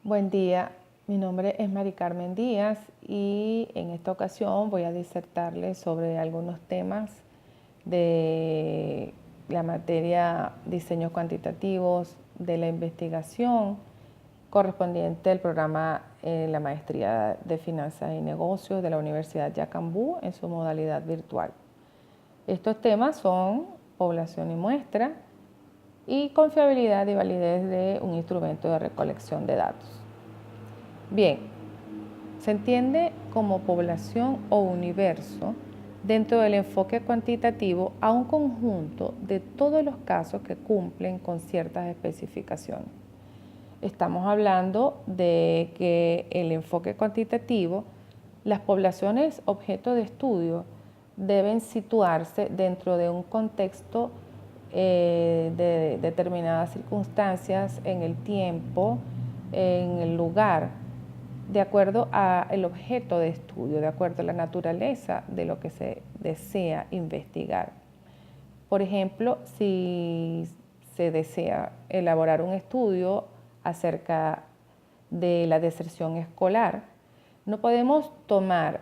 Buen día, mi nombre es Mari Carmen Díaz y en esta ocasión voy a disertarles sobre algunos temas de la materia diseños cuantitativos de la investigación correspondiente al programa la Maestría de Finanzas y Negocios de la Universidad Yacambú en su modalidad virtual. Estos temas son población y muestra y confiabilidad y validez de un instrumento de recolección de datos. Bien, se entiende como población o universo dentro del enfoque cuantitativo a un conjunto de todos los casos que cumplen con ciertas especificaciones. Estamos hablando de que el enfoque cuantitativo, las poblaciones objeto de estudio deben situarse dentro de un contexto de determinadas circunstancias en el tiempo, en el lugar, de acuerdo al objeto de estudio, de acuerdo a la naturaleza de lo que se desea investigar. Por ejemplo, si se desea elaborar un estudio acerca de la deserción escolar, no podemos tomar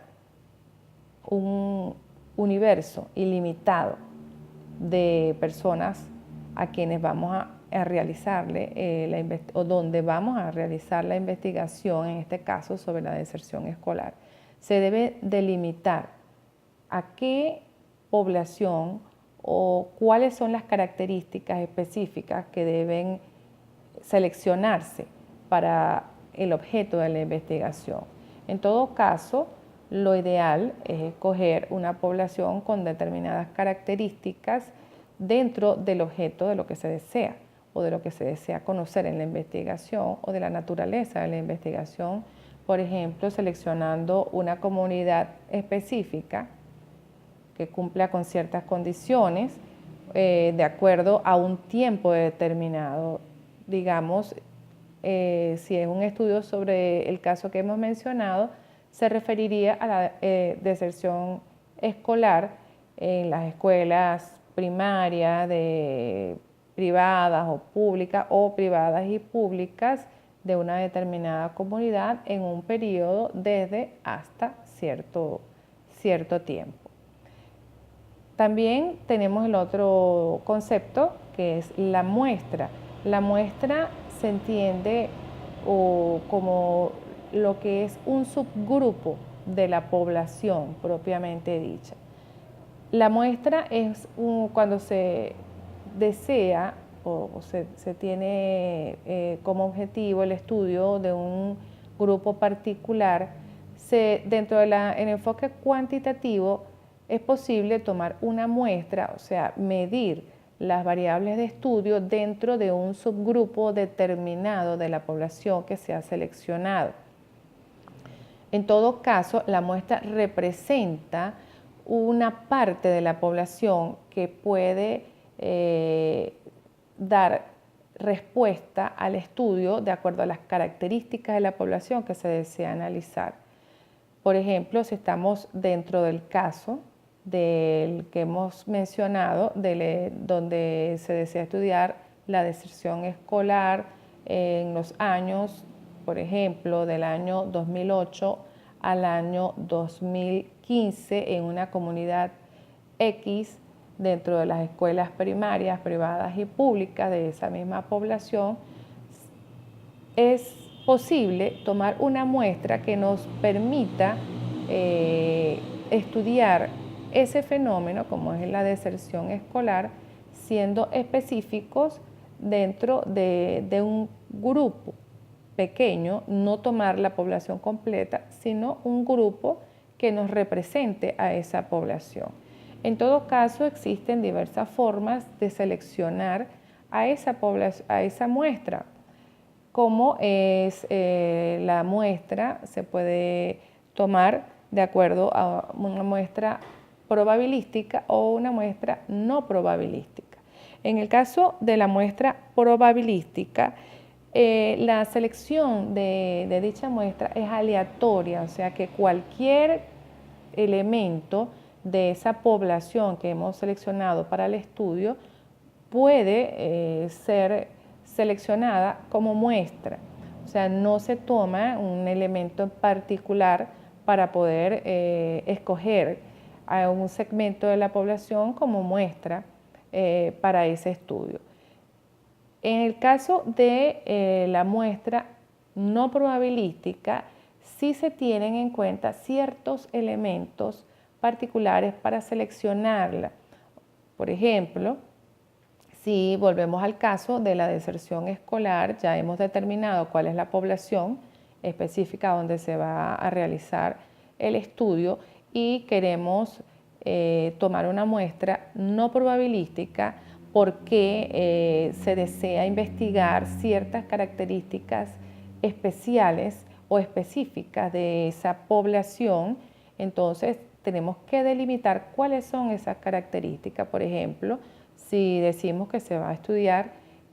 un universo ilimitado de personas a quienes vamos a realizarle o donde vamos a realizar la investigación, en este caso sobre la deserción escolar. Se debe delimitar a qué población o cuáles son las características específicas que deben seleccionarse para el objeto de la investigación. En todo caso, lo ideal es escoger una población con determinadas características dentro del objeto de lo que se desea o de lo que se desea conocer en la investigación o de la naturaleza de la investigación. Por ejemplo, seleccionando una comunidad específica que cumpla con ciertas condiciones de acuerdo a un tiempo determinado. Digamos, si es un estudio sobre el caso que hemos mencionado, se referiría a la deserción escolar en las escuelas primarias privadas o públicas o privadas y públicas de una determinada comunidad en un periodo desde hasta cierto tiempo. También tenemos el otro concepto que es la muestra. La muestra se entiende como lo que es un subgrupo de la población propiamente dicha. La muestra es cuando se desea o se tiene como objetivo el estudio de un grupo particular. Dentro del enfoque cuantitativo es posible tomar una muestra, o sea, medir las variables de estudio dentro de un subgrupo determinado de la población que se ha seleccionado. En todo caso, la muestra representa una parte de la población que puede dar respuesta al estudio de acuerdo a las características de la población que se desea analizar. Por ejemplo, si estamos dentro del caso del que hemos mencionado, donde se desea estudiar la deserción escolar en los años, por ejemplo, del año 2008 al año 2015 en una comunidad X dentro de las escuelas primarias, privadas y públicas de esa misma población, es posible tomar una muestra que nos permita estudiar ese fenómeno, como es la deserción escolar, siendo específicos dentro de un grupo pequeño, no tomar la población completa, sino un grupo que nos represente a esa población. En todo caso, existen diversas formas de seleccionar a esa muestra. Como es la muestra, se puede tomar de acuerdo a una muestra probabilística o una muestra no probabilística. En el caso de la muestra probabilística, la selección de dicha muestra es aleatoria, o sea que cualquier elemento de esa población que hemos seleccionado para el estudio puede ser seleccionada como muestra. O sea, no se toma un elemento en particular para poder escoger a un segmento de la población como muestra para ese estudio. En el caso de la muestra no probabilística, sí se tienen en cuenta ciertos elementos particulares para seleccionarla. Por ejemplo, si volvemos al caso de la deserción escolar, ya hemos determinado cuál es la población específica donde se va a realizar el estudio y queremos tomar una muestra no probabilística porque se desea investigar ciertas características especiales o específicas de esa población. Entonces tenemos que delimitar cuáles son esas características. Por ejemplo, si decimos que se va a estudiar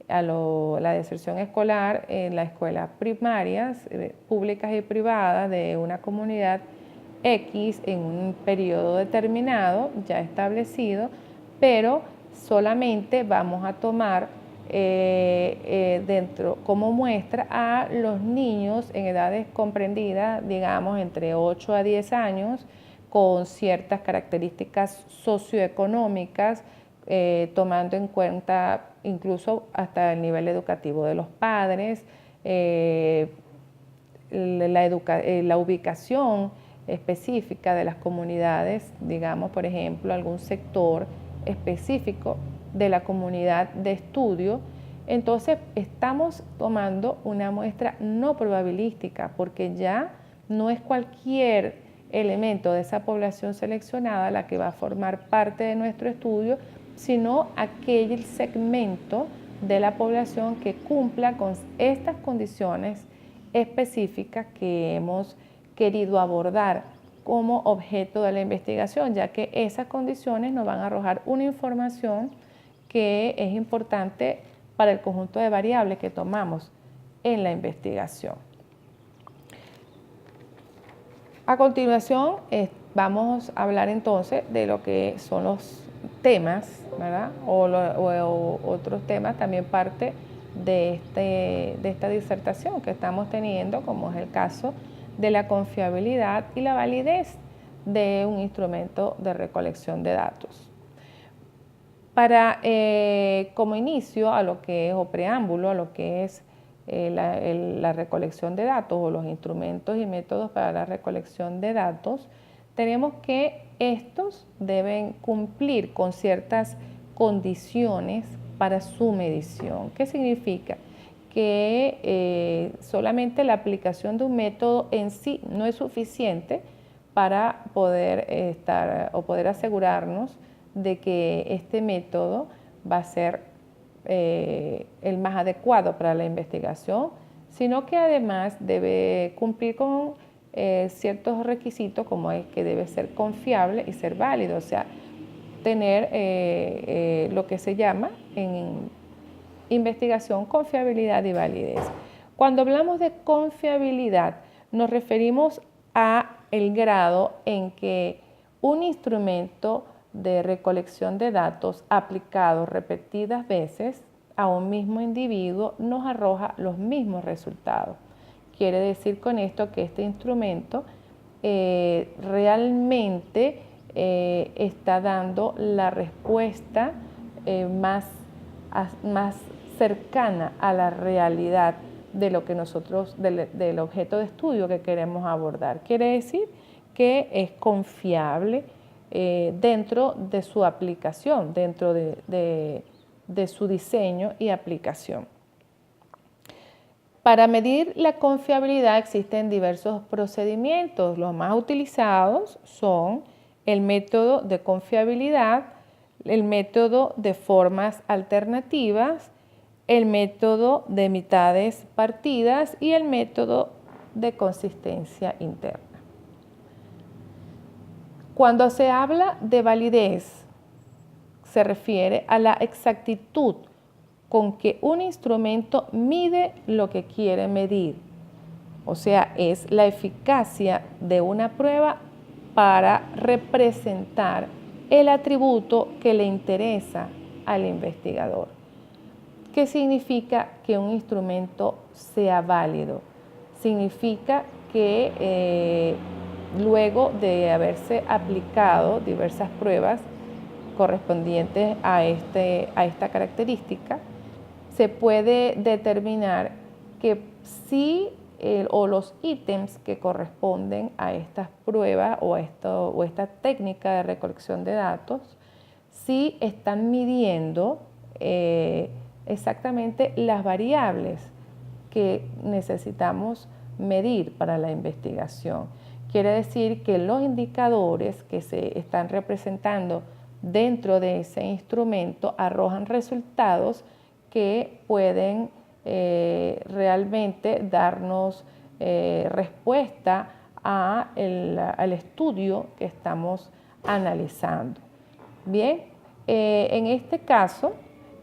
la deserción escolar en las escuelas primarias, públicas y privadas de una comunidad X en un periodo determinado, ya establecido, pero solamente vamos a tomar como muestra a los niños en edades comprendidas, digamos, entre 8 a 10 años, con ciertas características socioeconómicas, tomando en cuenta incluso hasta el nivel educativo de los padres, la ubicación específica de las comunidades, digamos, por ejemplo, algún sector específico de la comunidad de estudio. Entonces estamos tomando una muestra no probabilística porque ya no es cualquier elemento de esa población seleccionada la que va a formar parte de nuestro estudio, sino aquel segmento de la población que cumpla con estas condiciones específicas que hemos querido abordar como objeto de la investigación, ya que esas condiciones nos van a arrojar una información que es importante para el conjunto de variables que tomamos en la investigación. A continuación, vamos a hablar entonces de lo que son los temas, ¿verdad? O otros temas, también parte de esta disertación que estamos teniendo, como es el caso de la confiabilidad y la validez de un instrumento de recolección de datos. Como inicio a lo que es, o preámbulo a lo que es la recolección de datos o los instrumentos y métodos para la recolección de datos, tenemos que estos deben cumplir con ciertas condiciones para su medición. ¿Qué significa? Que solamente la aplicación de un método en sí no es suficiente para poder poder asegurarnos de que este método va a ser el más adecuado para la investigación, sino que además debe cumplir con ciertos requisitos, como es que debe ser confiable y ser válido, o sea, tener lo que se llama en investigación confiabilidad y validez. Cuando hablamos de confiabilidad, nos referimos a el grado en que un instrumento de recolección de datos aplicado repetidas veces a un mismo individuo nos arroja los mismos resultados. Quiere decir con esto que este instrumento realmente está dando la respuesta más cercana a la realidad de lo que del objeto de estudio que queremos abordar. Quiere decir que es confiable dentro de su aplicación, dentro de su diseño y aplicación. Para medir la confiabilidad existen diversos procedimientos. Los más utilizados son el método de confiabilidad, el método de formas alternativas, el método de mitades partidas y el método de consistencia interna. Cuando se habla de validez, se refiere a la exactitud con que un instrumento mide lo que quiere medir. O sea, es la eficacia de una prueba para representar el atributo que le interesa al investigador. ¿Qué significa que un instrumento sea válido? Significa que luego de haberse aplicado diversas pruebas correspondientes a esta característica, se puede determinar que sí o los ítems que corresponden a estas pruebas o esta técnica de recolección de datos sí están midiendo exactamente las variables que necesitamos medir para la investigación. Quiere decir que los indicadores que se están representando dentro de ese instrumento arrojan resultados que pueden realmente darnos respuesta al estudio que estamos analizando. Bien, en este caso,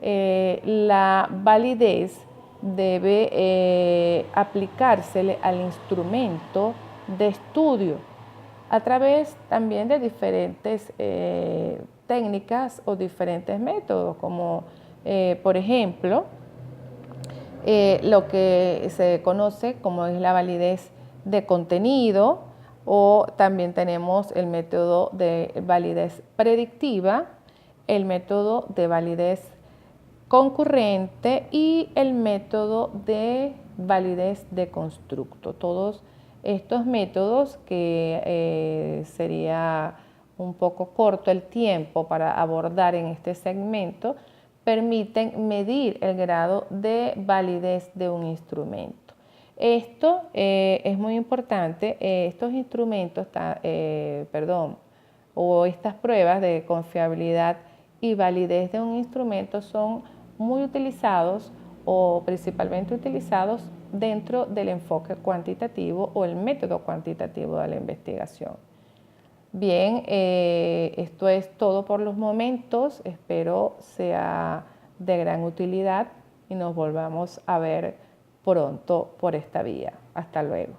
la validez debe aplicársele al instrumento de estudio a través también de diferentes técnicas o diferentes métodos, como por ejemplo, lo que se conoce como es la validez de contenido, o también tenemos el método de validez predictiva, el método de validez concurrente y el método de validez de constructo. Todos estos métodos, que sería un poco corto el tiempo para abordar en este segmento, permiten medir el grado de validez de un instrumento. Esto es muy importante. Estos instrumentos, o estas pruebas de confiabilidad y validez de un instrumento son muy utilizados o principalmente utilizados dentro del enfoque cuantitativo o el método cuantitativo de la investigación. Bien, esto es todo por los momentos. Espero sea de gran utilidad y nos volvamos a ver pronto por esta vía. Hasta luego.